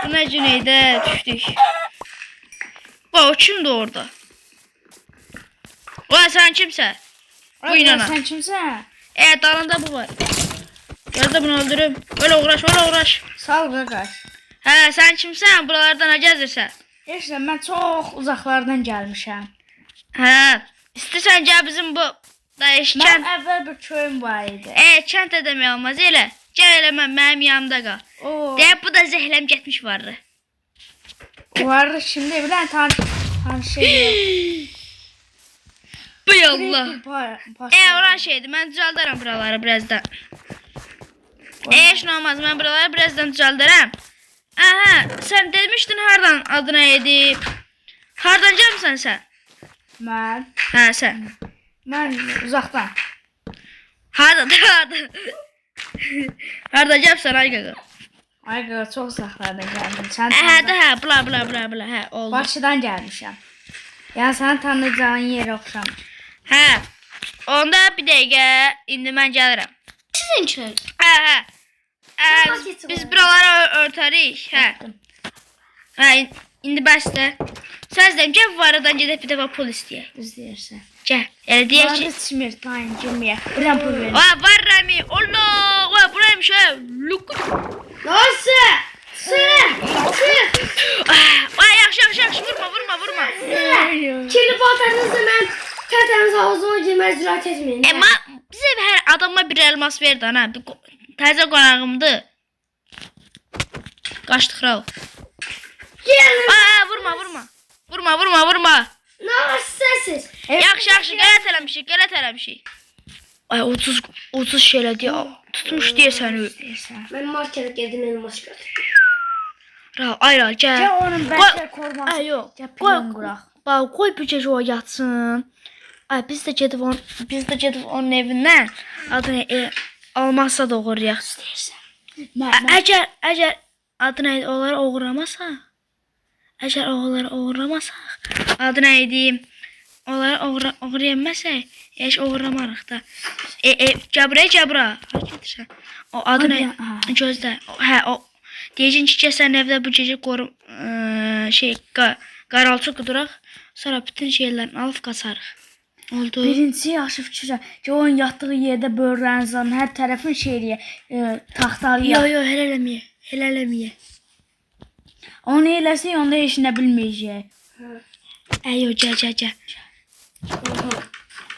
Buna Cüneyt'e düştük. Bak o kimdi orada? Ulan sen kimsen? Bu inana. Sen kimsən? Dalında bu var. Gel de bunu öldürüm. Öyle uğraş, öyle uğraş. Sağ ol qaqaş. Hə, sen kimsən? Buralardan ne gəzirsən? Eşlə, mən çox uzaqlardan gəlmişəm. Hə, istəsən gəl bizim bu dayış Mən kənd. əvvəl bir köyüm var idi. Kənd də demək olmaz elə. Gəl elə mənim yanımda qal. O, Deyək bu da zəhləm getmiş vardı. var şimdi bilən şey. Bey Allah. Oran şeydi. Mən düzəldirəm buraları birazdan. Heç nə olmaz. Mən buraları birazdan düzəldirəm. Aha, sen demiştin hardan adına edip. Hardan gəlmisən sən? Mən Sən. uzaqdan. Hardan? Hardan gəlmisən ay qaqa? Ay qaqa, çox uzaqlardan gəldim. Sən Bula, oldu. Bakıdan gəlmişəm. Yəni sənin tanıyacağın yerə oxşamır. Onda bir dəqiqə, indi mən gəlirəm. Sizin köy. Biz buraları örtərik. İndi bəsdə. Söz deyim, gəl bu aradan gedək bir dəfə pul istəyək. İzləyirsən. Gəl, elə deyək ki. Vardı çimir, dayın, girməyək. Buradan pul verin. Var Rami, Allah, buraymış ha. Luk. Nasıl? Yaxşı, vurma. Kirli paltarınızla mən tertemiz havuzuma girməyə cürət etməyin. Bizə hər adama bir elmas verdi ana. Təzə qonağımdır. Qaçdıq Raul. Gelin. Vurma. Ne var sessiz? Yaxşı, qələt eləmişik. Ay 30 şeylə deyə tutmuş deyəsən. Ben markete girdim elmas götürdüm. Raul, ayra, gəl. Gəl onun bəlkə korması. Ay yox. Gəl plan quraq. Bax, qoy bu gecə o yatsın. Ay biz də gedib onun evindən adını almazsa da oğurlayaq istəyirsən. Əgər adını onları oğurlamasaq, adını edeyim, onları oğurlayaməsək, heç oğurlamarıq da. Cəbra. Gedirsən. O adını gözlə. O deyəcək ki, sən evdə bu gecə qaralçı quduraq, sonra bütün şeylərini alıb qaçarıq. Oldu. Birincisi yaxşı fikirə. Ki onun yatdığı yerdə böğrənizdən hər tərəfin şeyliyə taxtalıyaq. Yo, elə eləməyə. Onu eləsək, onda heç nə bilməyəcək. Yo, gəl.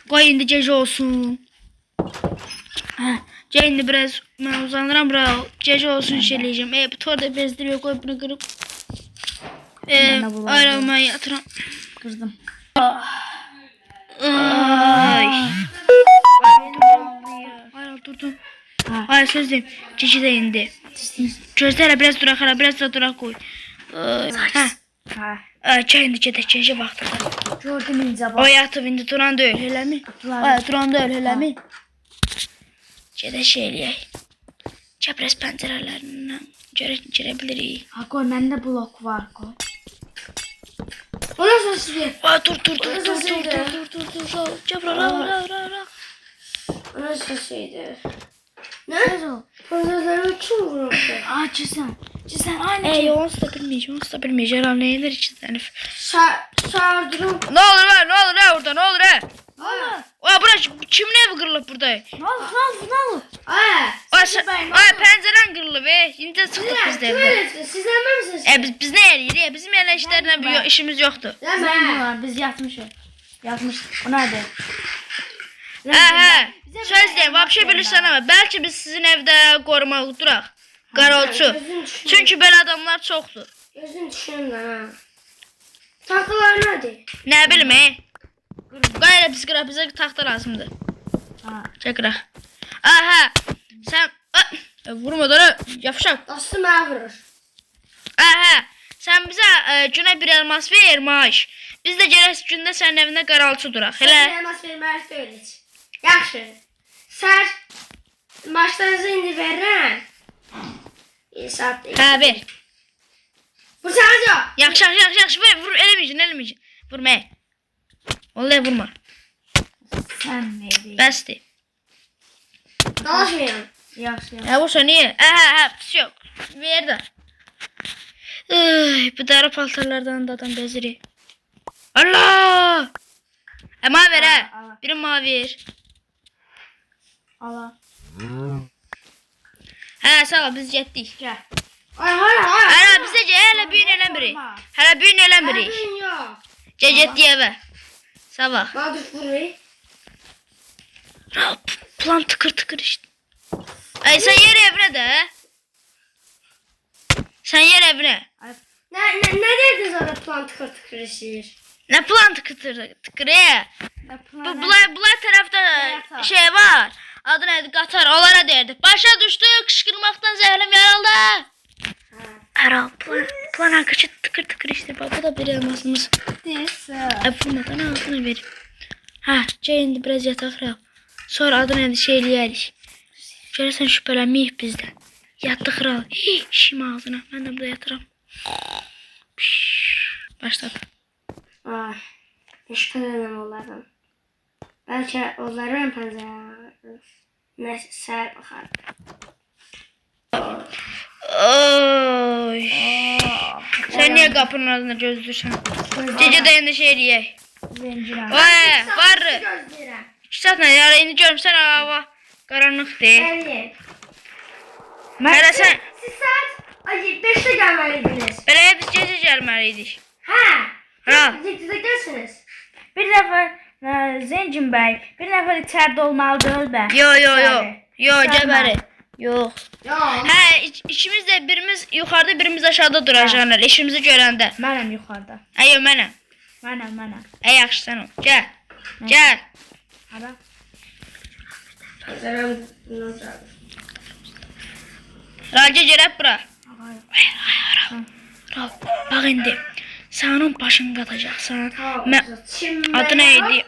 Qoy indi gecə olsun. Gəl indi biraz mən uzanıram bura. Gecə olsun şeyləyəcəm. Bu torda bezdiriyor, qoy bunu qırıb. Ayrılmaya yatıram. Qırdım. Ay. Durdum. Ay söz deyim. Gecə də indi. Gözlə biraz duraq qoy. Gəl indi gedək gecə vaxtıdır. Gördüm incə O yatıb indi duran deyil, eləmi? Duran deyil, eləmi? Gedək şey eləyək. Gəl biraz pəncərələrindən görə bilirik. Qoy, məndə blok var, qoy. O nasıl sesi? Dur. Gəl bura. O nasıl sesiydi? Ne? Pazarlarımı kim vururdu? Cüsən, aynı Onsuz da bilmeyeceğim. Ram ne yenir için Zanif. Sardırım. Ne olur orada, ne olur ha? Bura kimin evi kırılıp burada? Ne olur? Ay penceren kırılıp Şimdi sıktık biz de. Kim öğretti? Siz anlar mısınız? Biz ne eliyiz? Bizim elə işlerle işimiz yoktu. Biz yatmışıq. O nədir? Söz deyim, vapşe bilirsən ama belki biz sizin evdə qorumaq duraq. Qarolçu. Çünkü böyle adamlar çoxdur. Gözün düşürüm lan ha. Tahtalar nerede? Ne bileyim Qayla biz qıraq, bizə taxta lazımdır. Çəkirək. Sen vurma da yapışaq. Dostum bana vurur. Sen bize günə bir elmas ver maaş. Biz de gərək gündə sənin evində qaralçı duraq. Sen elmas vermez öyle. Yaxşı. Sen maaşlarınızı indi verirəm. Bir saat değil. Ver. Vursanıza. Yaxşı ver. Vur, eləməyəcəksin. Vurma. Vallahi vurma. Sən neydi? Bəsdir. Dalaşmayalım. Yaxşı. Vursa niye? Pis yok. Ver də. Bu dara paltarlardan da adam beziri. Allah! Ama ver ha. Al. Biri mavi ver. Ala. Hə, sağ ol, biz getdik. Gəl. Ay hayır hayır. Hələ bizə gəl, hələ büyün eləmirik. Hələ büyün eləmirik. Ben yok. Gəl getdik evə. Sabah. Bana düş burayı. Plan tıkır tıkır işte. Ay sen yer evine de. Sen yer evine. Ne dediniz orada plan tıkır tıkır işir? Ne plan tıkır tıkır ya? Bunlar tarafta Yatar. şey var. Adı neydi? Qatar. Onlara derdik. Başa düştü. Kışkırmaktan zehrim yaraldı. Aral plan akışı tıkır tıkır işte. Bak bu da bir elmasımız. Neyse. Vurmadan altına vereyim. Ha, indi biraz yatak al. Sonra adı neydi şeyleyeriz. Görürsen şüphelenmeyik bizden. Yattı kral. Şim ağzına. Ben de burada yatırım. Başladı. Ay. Şüphelenim onlardan. Belki onların panzerler. Neyse ser bakalım. Oy. Sen niye kapının ağzına gözlürsen? Gece dayandı şeyleyek. Zencirəm. Vay var. Gözlerim. 2 saat ne ya? İndi görmüşsən hava. Qaranlıq değil. Evet. Hələ sən. Siz saat 5'te gelmeliydiniz. Belə biz gecə gəlməliydik. Ha. Ha. Gideceksiniz. Bir nəfər Zencin bəy, bir nəfər içəridə olmalıdır bə. Yo gəbəri. Yox. Ya. Hə, ikimiz də birimiz yuxarıda, birimiz aşağıda duracaqlar. İşimizi görəndə. Mənəm yuxarıda. Ayo mənəm. Mənəm. Yaxşı sən ol. Gəl. Gəl. Hara? Gözlerim nasıl? Raca gəlib bura. Ağay. Ral, bax indi. Sənin başını qatacaqsan. Şimdi Adı neydi?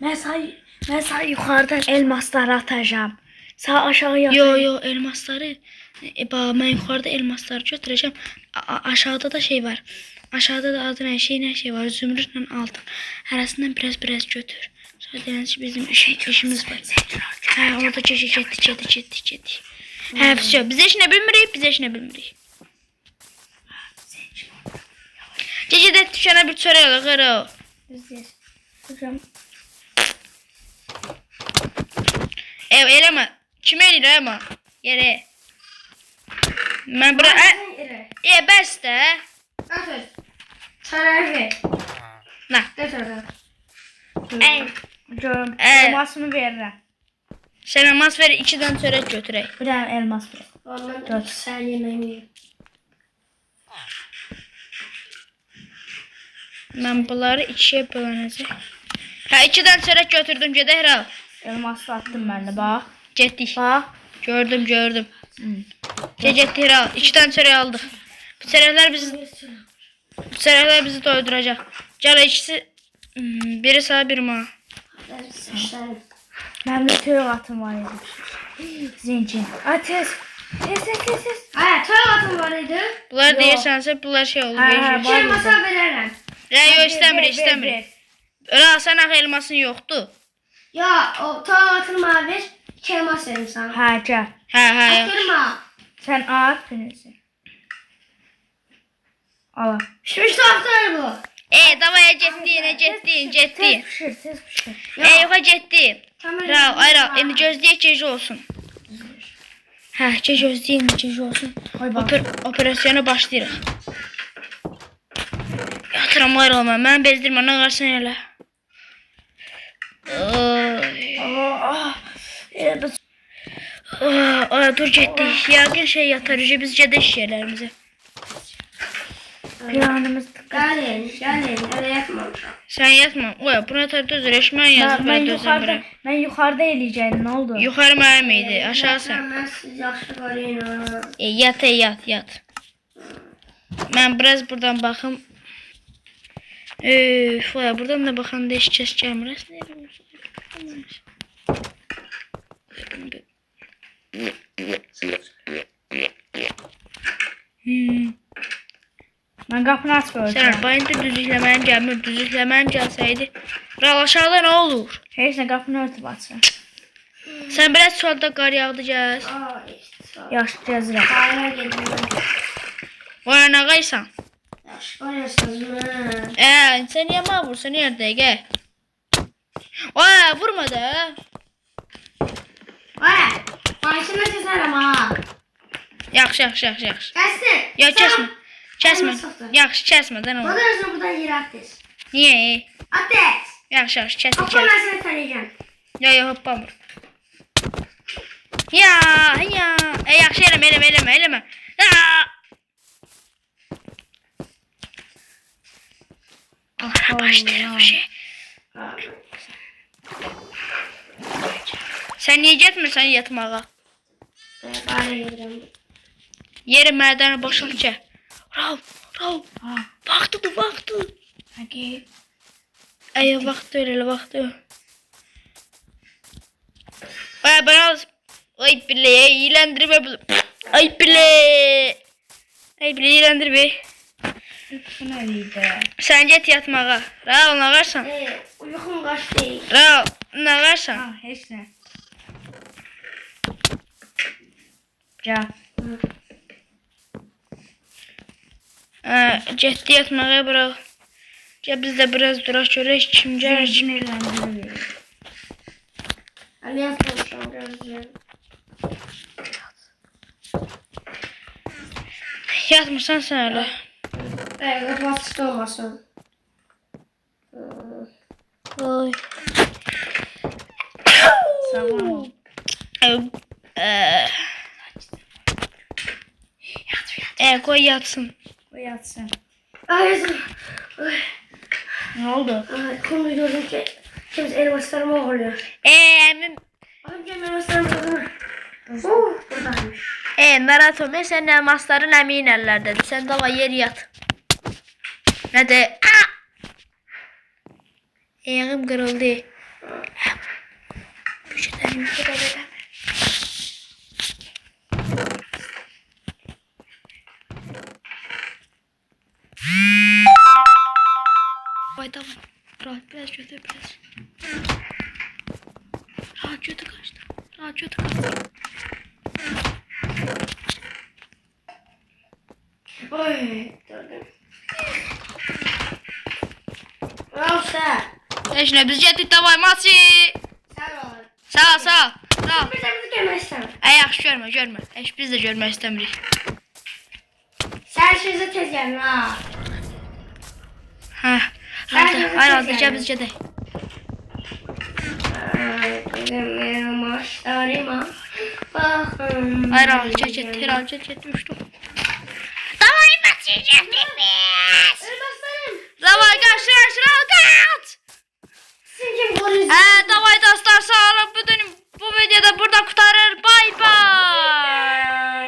Mən sağ yuxarıdan elmasları atacağım. Sağ aşağı yat. Yo elmasları. Bax mən yuxarıda elmasları götürəcəm. Aşağıda da şey var. Aşağıda da adı nə şey var. Zümrüdlə altın. Arasından biraz götür. Sonra deyəndə bizim işimiz var. Hə, orada getdik. Hə, biz heç nə bilmirik. Gecədə düşənə bir çörək alır o. Hocam. Eləmə. Kim eləyir amma? Yerə. Mən bura... Bəs də. Atır. Sarayı. Nə? Götürdüm. Hocam. Elmasını verirəm. Sən elmas ver, 2 dənə çörək götürək. Bir dənə elmas ver. Ondan sen yemeğini. Mən bunları 2-yə bölənəcək. Hə, 2 dənə çörək götürdüm, gedək Ral. Elması attım mən də, bax. Getdik. Bax. Gördüm. Getdik Ral. 2 dənə çörək aldıq. Bu çörəklər bizi doyduracaq. Gəl ikisi biri sağa, biri mənə. Mənim də töyük atım var idi. Zencin. Ay tez. Ay, toylatım var idi. Bunlar Yo. deyirsənsə, bunlar şey olur. Hə, verir. var. Masa veririm. Yo, istəmirik. Ral, sən axı elmasın yoxdur. Ya, o toylatım var. 2 elmas verim sana. Hə, gəl. Hə. Akırma. Sən at, finisi. Ala. Pişmiş tavuklar bu. Davaya getdin. Tez pişir. Yoxa getdim. Ral, indi gözləyək gecə olsun. Hə, gözləyək gecə olsun. Ay bax. Operasyona başlayırıq. Yatıram ayrılma, mən bezdirmə, nə qarsan elə. Dur getdik. Yəqin şey yatar, biz gedək iş yerlərimizə. Planımız Gelin. Öyle yapmamışam. Sən yatma. Oya, buna tar dözür, eşmən yazıb mən dözürəm. yuxarıda eləyəcəydim, nə oldu? Yuxarı mənim idi, aşağı sən. Ben siz yaxşı göreyim. Yat. Mən biraz buradan baxım. Oya, buradan da baxanda heç kəs gəlmir. Mən qapını aç Sən görəcəm. bayında düzükləməyim gəlmir, düzükləməyim gəlsəydi. Ral aşağıda nə olur? Heç nə qapını örtüb açsın. Sən biraz solda qar yağdı gəl. Ay, sağ Yaxşı gəzirəm. Hayır gidiyorum. Oya nə qaysan? Yaxşı koyuyorsunuz mu? Sen yama vursan yerde gel. Oya vurma da. Vay. Başına keserim ha. Yaxşı. Kestin. Ya kesme. Kesme. Elma soxdu. Yaxşı kesmeden Bu olur. da özünü buradan yere ateş. Niye? Ateş. Yaxşı kes. Hoppa ben seni tanıyacağım. Ya hoppamır. Ya. Yaxşı eleme. Ya. Allah başlayalım bu şey. Sen niye getmirsən yatmağa? Bari gidiyorum. Yeri mədəni boşalt ki. Rav. Vaxtıdır. Hadi. Vaxtı öyle. Ay bana ay bile eğlendirme bu. Ay bile eğlendirme. Bu ne idi? Sen get yatmağa. Rav nağarsan. Uykum kaçtı. Rav nağarsan. Ha, heç nə. Gəl. Getdi yatmağa bırak. Gel biz de biraz durak görək kim gəlir. Sinirləndirir. Aliyans konuşuyorum gözlerim. Yatmırsan sen öyle. Kapatışta olmasın. Oy. Tamam. Koy yatsın. O yatsın. Ay, Ne oldu? konu gördüm ki kimse elmaslarıma oluyor. Emin. Önce elmaslarıma oluyor. Buradaymış. Narahat olma, sen elmasların əmin əllərdədir. Sən dava yer yat. Nədir? Ayağım qırıldı. Bir şeydən yuxuda verəm. Vay tamam. Rahat biraz götür biraz. Rahat götür kaçtı. Oy, gördüm. Al sen. Eşne biz getdik davay maçı. Sen ol. Sağ ol. Bir de bizi görmek istemem. Yaxşı görmə. Heç biz də görmək istəmirik. Sen şimdi tez gelin ha. Hə. Hadi gəl biz gedək. Benim maçlarıma bakın. Get düşdüm. Davay maçı getdik biz. Elmaslarım. Davay qaç. Sizin kim koruyucu? Hə,